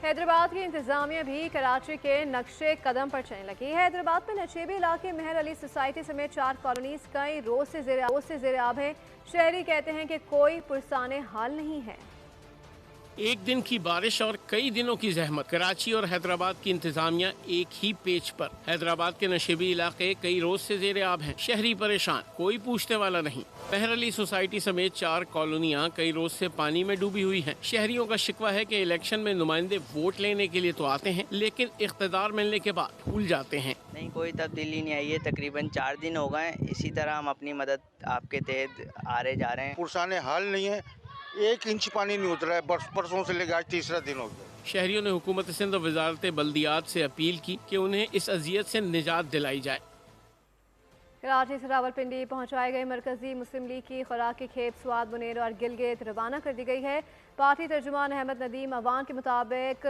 हैदराबाद की इंतजामिया भी कराची के नक्शे कदम पर चलने लगी है। हैदराबाद में नशेबी इलाके मेहर अली सोसाइटी समेत 4 कॉलोनीज कई रोज से जेर आब है। शहरी कहते हैं कि कोई पुरसाने हाल नहीं है। एक दिन की बारिश और कई दिनों की जहमत, कराची और हैदराबाद की इंतजामिया एक ही पेज पर। हैदराबाद के नशेबी इलाके कई रोज से जेर आब हैं, शहरी परेशान, कोई पूछने वाला नहीं। मेहर अली सोसाइटी समेत 4 कॉलोनियां कई रोज से पानी में डूबी हुई हैं। शहरियों का शिकवा है कि इलेक्शन में नुमाइंदे वोट लेने के लिए तो आते हैं, लेकिन इख्तिदार मिलने के बाद भूल जाते हैं। नहीं, कोई तब्दीली नहीं आई है। तकरीबन 4 दिन हो गए, इसी तरह हम अपनी मदद आपके तहत आ रहे जा रहे हैं। पुरसाने हाल नहीं है, 1 इंच पानी नहीं उतरा है, परसों से लेकर आज तीसरा दिन हो गया। शहरियों ने हुकूमत सिंध और वजारत बल्दियात से अपील की कि उन्हें इस अजियत से निजात दिलाई जाए। कराची से रावलपिंडी पहुंचाई गई मरकजी मुस्लिम लीग की खुराक की खेप स्वाद, मुनेर और गिलगित रवाना कर दी गई है। पार्टी तर्जुमान अहमद नदीम अवान के मुताबिक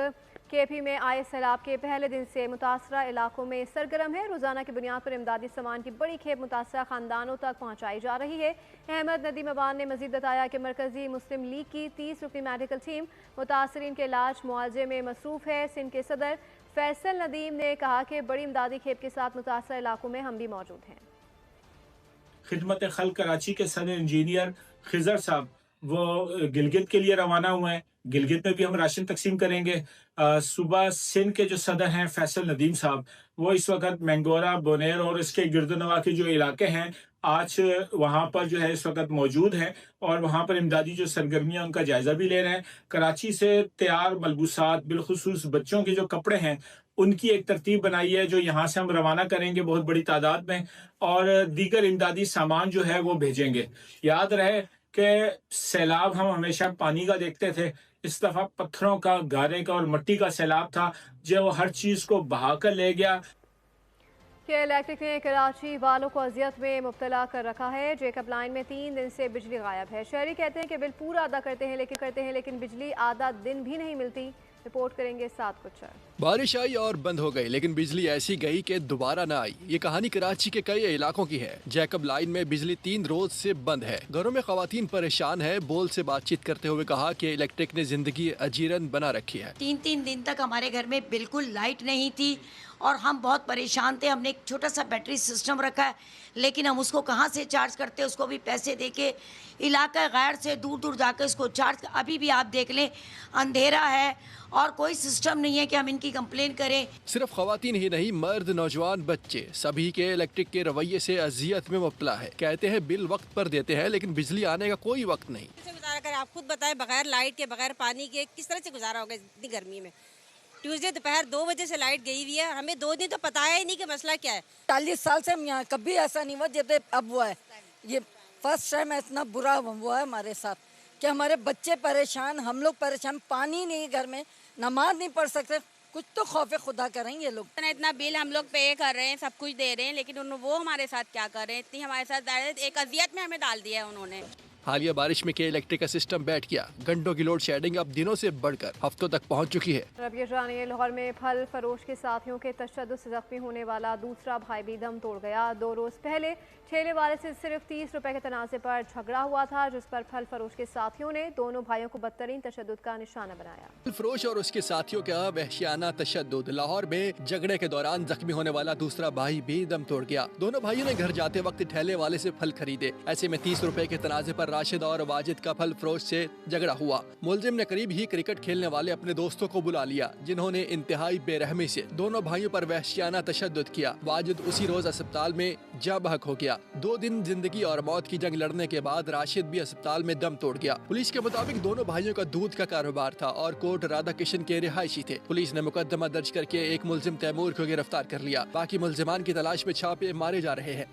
केपी में आए सैलाब के पहले दिन से मुतासरा इलाकों में सरगर्म है। रोजाना की बुनियाद पर इमदादी सामान की बड़ी खेप मुतासरा खानदानों तक पहुंचाई जा रही है। अहमद नदीम अवान ने मजीद बताया कि मरकजी मुस्लिम लीग की 30 रुकनी मेडिकल टीम मुतासरीन के इलाज मुआवजे में मसरूफ है। सिंध के सदर फैसल नदीम ने कहा कि बड़ी इमदादी खेप के साथ मुतासरा इलाकों में हम भी मौजूद हैं। खिदमत खल कराची के सदर इंजीनियर खिजर साहब वो गिलगित के लिए रवाना हुए हैं। गिलगित में भी हम राशन तकसीम करेंगे। सुबह सिंध के जो सदर हैं फैसल नदीम साहब, वो इस वक्त मैंगोरा, बोनेर और इसके गिरदनवा के जो इलाके हैं आज वहाँ पर जो है इस वक्त मौजूद हैं और वहाँ पर इमदादी जो सरगर्मियाँ उनका जायजा भी ले रहे हैं। कराची से तैयार मलबूसात, बिलखुसूस बच्चों के जो कपड़े हैं उनकी एक तरतीब बनाई है जो यहाँ से हम रवाना करेंगे बहुत बड़ी तादाद में, और दीगर इमदादी सामान जो है वो भेजेंगे। याद रहे कि सैलाब हम हमेशा पानी का देखते थे, इस दफ़ा पत्थरों का, गारे का और मिट्टी का सैलाब था जो हर चीज़ को बहा कर ले गया। के इलेक्ट्रिक ने कराची वालों को अजियत में मुब्तला कर रखा है। जेकब लाइन में 3 दिन से बिजली गायब है। शहरी कहते हैं कि बिल पूरा अदा करते हैं लेकिन बिजली आधा दिन भी नहीं मिलती। रिपोर्ट करेंगे साथ कुछ। बारिश आई और बंद हो गई, लेकिन बिजली ऐसी गई कि दोबारा ना आई। ये कहानी कराची के कई इलाकों की है। जैकब लाइन में बिजली 3 रोज से बंद है। घरों में खवातीन परेशान है। बोल से बातचीत करते हुए कहा कि इलेक्ट्रिक ने जिंदगी अजीरन बना रखी है। 3 दिन तक हमारे घर में बिल्कुल लाइट नहीं थी और हम बहुत परेशान थे। हमने एक छोटा सा बैटरी सिस्टम रखा है, लेकिन हम उसको कहाँ से चार्ज करते, उसको भी पैसे देके इलाका गैर से दूर दूर जाकर इसको चार्ज। अभी भी आप देख लें अंधेरा है और कोई सिस्टम नहीं है कि हम इनकी कंप्लेन करें। सिर्फ खवातीन ही नहीं, मर्द, नौजवान, बच्चे सभी के इलेक्ट्रिक के रवैये से अजियत में मुब्तला है। कहते हैं बिल वक्त पर देते हैं लेकिन बिजली आने का कोई वक्त नहीं। गुजारा करें, आप खुद बताएं, बगैर लाइट के, बगैर पानी के किस तरह से गुजारा होगा इतनी गर्मी में। ट्यूसडे दोपहर 2 बजे से लाइट गई हुई है। हमें 2 दिन तो पता ही नहीं कि मसला क्या है। 40 साल से हम यहाँ कभी ऐसा नहीं हुआ जब अब हुआ है। ये फर्स्ट टाइम इतना बुरा हुआ है हमारे साथ कि हमारे बच्चे परेशान, हम लोग परेशान, पानी नहीं घर में, नमाज नहीं पढ़ सकते। कुछ तो खौफ खुदा करें ये लोग। इतना बिल हम लोग पे कर रहे हैं, सब कुछ दे रहे हैं, लेकिन वो हमारे साथ क्या कर रहे हैं। इतनी हमारे साथ एक अजियत में हमें डाल दिया है उन्होंने। हालिया बारिश में के इलेक्ट्रिक का सिस्टम बैठ गया। घंटों की लोड शेडिंग अब दिनों से बढ़कर हफ्तों तक पहुंच चुकी है। अब ये जानिए, लाहौर में फल फरोश के साथियों के तशद्दुद से जख्मी होने वाला दूसरा भाई भी दम तोड़ गया। 2 रोज पहले ठेले वाले से सिर्फ 30 रुपए के तनाज़े पर झगड़ा हुआ था, जिस पर फल फरोश के साथियों ने दोनों भाइयों को बदतरीन तशद्दुद का निशाना बनाया। फल फरोश और उसके साथियों का वहशियाना तशद्दुद। लाहौर में झगड़े के दौरान जख्मी होने वाला दूसरा भाई भी दम तोड़ गया। दोनों भाइयों ने घर जाते वक्त ठेले वाले से फल खरीदे। ऐसे में 30 रुपए के तनाज़े पर राशिद और वाजिद का फल फरोश से झगड़ा हुआ। मुलजिम ने करीब ही क्रिकेट खेलने वाले अपने दोस्तों को बुला लिया, जिन्होंने इंतहाई बेरहमी से दोनों भाइयों पर वहशियाना तशद्दुद किया। वाजिद उसी रोज अस्पताल में जा बहक हो गया। 2 दिन जिंदगी और मौत की जंग लड़ने के बाद राशिद भी अस्पताल में दम तोड़ गया। पुलिस के मुताबिक दोनों भाइयों का दूध का कारोबार था और कोट राधा किशन के रिहायशी थे। पुलिस ने मुकदमा दर्ज करके एक मुलजिम तैमूर को गिरफ्तार कर लिया। बाकी मुलजिमान की तलाश में छापे मारे जा रहे हैं।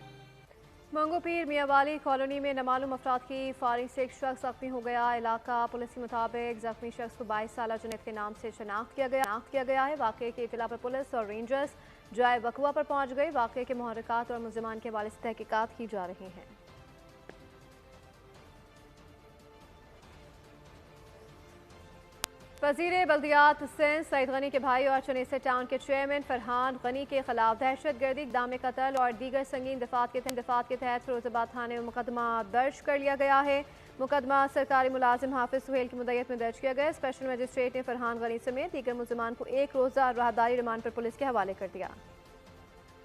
मंगोपीर मियाँवाली कॉलोनी में नामालूम अफराद की फायरिंग से एक शख्स जख्मी हो गया। इलाका पुलिस के मुताबिक जख्मी शख्स को 22 साल जुनैद के नाम से शनाख्त किया गया है। वाक़े की इतला पर पुलिस और रेंजर्स जाए वकवा पर पहुंच गई। वाक़े के मुहर्रिकात और मुलजिमान के हवाले से तहकीकात की जा रही हैं। वज़ीर बल्दियात सिंध सईद गनी के भाई और चनेसर टाउन के चेयरमैन फरहान गनी के खिलाफ दहशतगर्दी, इक़दाम कत्ल और दीगर संगीन दफात के तहत फिरोजाबाद थाने में मुकदमा दर्ज कर लिया गया है। मुकदमा सरकारी मुलाजिम हाफिज सुहेल की मुद्दत में दर्ज किया गया। स्पेशल मजिस्ट्रेट ने फरहान गनी समेत दीगर मुलजमान को 1 रोज़ा राहदारी रिमांड पर पुलिस के हवाले कर दिया।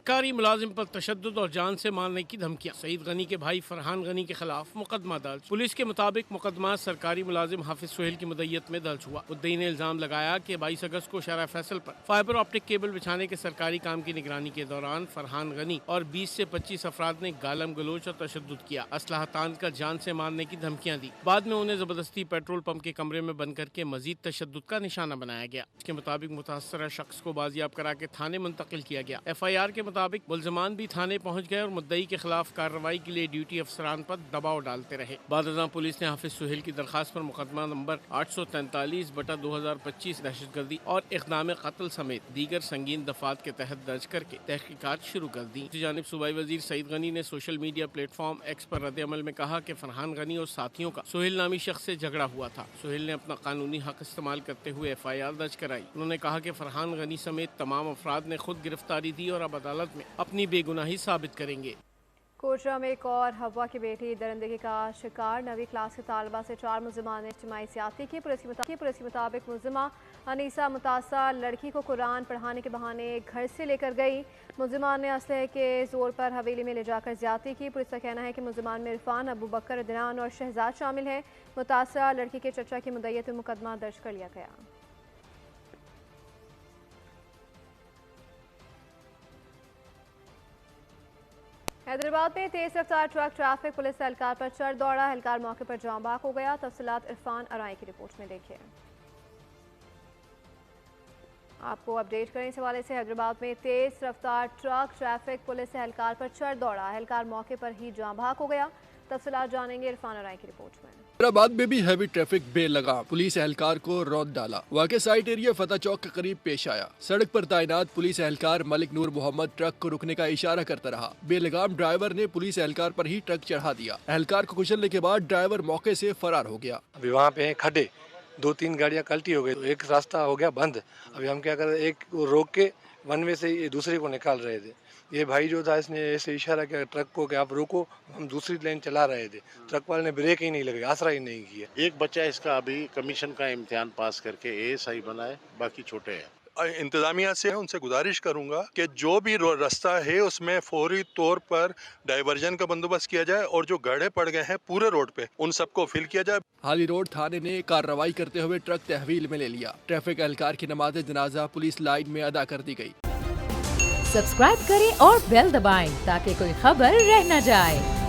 सरकारी मुलाजिम पर तशद्दुद और जान से मारने की धमकियां। सईद गनी के भाई फरहान गनी के खिलाफ मुकदमा दर्ज। पुलिस के मुताबिक मुकदमा सरकारी मुलाजिम हाफिज सुहेल की मुद्दत में दर्ज हुआ। मुद्दई ने इल्जाम लगाया कि 22 अगस्त को शहर फैसल पर फाइबर ऑप्टिक केबल बिछाने के सरकारी काम की निगरानी के दौरान फरहान गनी और 20 से 25 अफराद ने गालम गलोच और तशद्दुद किया, असलहा तान कर जान से मारने की धमकियां दी। बाद में उन्हें जबरदस्ती पेट्रोल पंप के कमरे में बंद करके मजीद तशद्दुद का निशाना बनाया गया। इसके मुताबिक मुतासरा शख्स को बाजियाब करा के थाने मुंतकिल किया गया। FIR के मुताबिक मुलजमान भी थाने पहुंच गए और मुद्दई के खिलाफ कार्रवाई के लिए ड्यूटी अफसरान पर दबाव डालते रहे। बादशाह पुलिस ने हाफिज सुहेल की दरखास्त पर मुकदमा नंबर 843/2025 दहशतगर्दी और इक़दाम कत्ल समेत दीगर संगीन दफात के तहत दर्ज करके तहकीकात शुरू कर दी। दूसरी जानिब सूबाई वजीर सईद गनी ने सोशल मीडिया प्लेटफॉर्म X पर रद्द-ए-अमल में कहा कि फरहान गनी और साथियों का सुहेल नामी शख्स से झगड़ा हुआ था। सुहेल ने अपना कानूनी हक इस्तेमाल करते हुए FIR दर्ज कराई। उन्होंने कहा कि फरहान गनी समेत तमाम अफराद ने खुद गिरफ्तारी दी और अब अदालत में अपनी बेगुनाही साबित करेंगे। कोटरा में एक और हवा की बेटी दरिंदगी का शिकार 9वीं क्लास के तालबा से 4 मुलजमान ने इज्तिमाई ज्यादती की। पुलिस के मुताबिक मुलजिमा अनीसा मुतासा लड़की को कुरान पढ़ाने के बहाने घर से लेकर गई। मुलजिमान ने असलहे के जोर पर हवेली में ले जाकर ज्यादती की। पुलिस का कहना है कि मुलजिमान में इरफान, अबू बकर, अदनान और शहजाद शामिल हैं। मुतासा लड़की के चचा की मुद्दत में मुकदमा दर्ज कर लिया गया। हैदराबाद में तेज रफ्तार ट्रक ट्रैफिक पुलिस एहलकार पर चढ़ दौड़ा। एहलकार मौके पर जाँ बाक हो गया। तफसीलात इरफान अराई की रिपोर्ट में देखिए। आपको अपडेट करें इस हवाले से। हैदराबाद में तेज रफ्तार ट्रक ट्रैफिक पुलिस एहलकार पर चढ़ दौड़ा। एहलकार मौके पर ही जाँ बाक हो गया। तफसीलात जानेंगे इरफान अराई की रिपोर्ट में। हैदराबाद में भी हैवी ट्रैफिक बेलगाम, पुलिस एहलकार को रौंद डाला। वाक़या साइट एरिया फतेह चौक के करीब पेश आया। सड़क पर तैनात पुलिस एहलकार मलिक नूर मोहम्मद ट्रक को रुकने का इशारा करता रहा। बेलगाम ड्राइवर ने पुलिस एहलकार पर ही ट्रक चढ़ा दिया। एहलकार को कुचलने के बाद ड्राइवर मौके से फरार हो गया। अभी वहाँ पे खड्डे, 2-3 गाड़ियाँ कल्टी हो गई, तो एक रास्ता हो गया बंद। अभी हम क्या कर रहे, एक रोक के वन वे से दूसरे को निकाल रहे थे। ये भाई जो था इसने ऐसे इशारा किया ट्रक को कि आप रुको, हम दूसरी लाइन चला रहे थे। ट्रक वाले ने ब्रेक ही नहीं लगाया, आसरा ही नहीं किया। एक बच्चा इसका अभी कमीशन का इम्तिहान पास करके ASI बना है, बाकी छोटे हैं। इंतजामिया से उनसे गुजारिश करूंगा कि जो भी रास्ता है उसमें फौरी तौर पर डाइवर्जन का बंदोबस्त किया जाए और जो गड्ढे पड़ गए हैं पूरे रोड पे उन सबको फिल किया जाए। हाली रोड थाने ने कार्रवाई करते हुए ट्रक तहवील में ले लिया। ट्रैफिक एहलकार की नमाज जनाजा पुलिस लाइन में अदा कर दी गई। सब्सक्राइब करें और बेल दबाएं ताकि कोई खबर रह न जाए।